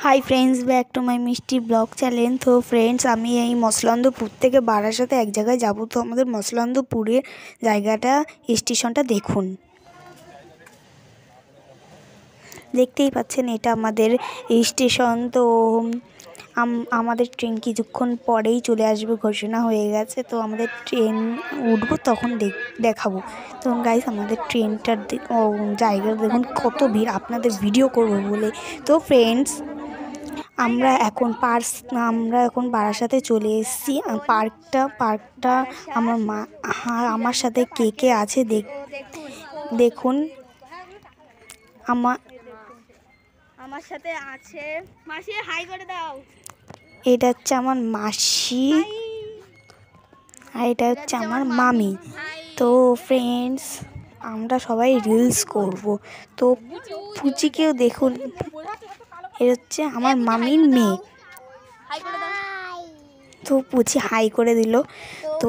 High friends back to my Mishti blog channel. तो friends আমি এই মসলন্দপুর থেকে বারাসাতে এক জায়গায় যাব। তো আমাদের মসলন্দপুরের জায়গাটা স্টেশনটা দেখুন, দেখতেই পাচ্ছেন এটা আমাদের স্টেশন। তো আমাদের ট্রেন কিছুক্ষণ পরেই চলে আসবে, ঘোষণা হয়ে গেছে। তো আমাদের ট্রেন উঠবো তখন দেখাবো। তো গাইস আমাদের ট্রেনটার জায়গা দেখুন কত ভিড়, আপনাদের ভিডিও করব বলে। তো ফ্রেন্ডস আমরা এখন বারাসাতে চলে এসেছি। পার্কটা আমার সাথে কে কে আছে দেখুন। আমার সাথে আছে মাসি, হাই করে দাও। এটা হচ্ছে আমার মাসি আর এটা হচ্ছে আমার মামি। তো ফ্রেন্ডস আমরা সবাই রিলস করব। তো পুচিকেও দেখুন, এটা হচ্ছে আমার মামির মেয়ে। তো পুচি হাই করে দিল। তো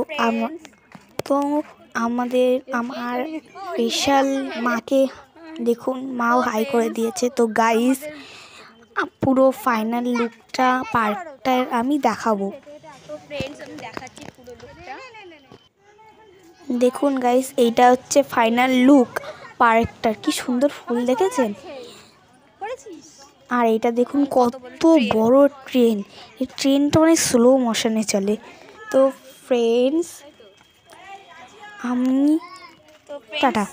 আমার স্পেশাল মাকে দেখুন, মাও হাই করে দিয়েছে। তো গাইস পুরো ফাইনাল লুকটা পার্কটার আমি দেখাবো। দেখুন গাইস এইটা হচ্ছে ফাইনাল লুক পার্কটার। কি সুন্দর ফুল দেখেছেন? আর এটা দেখুন কত বড় ট্রেন। এই ট্রেনটা অনেক স্লো মোশনে চলে। তো ফ্রেন্ডস আমি টাটা।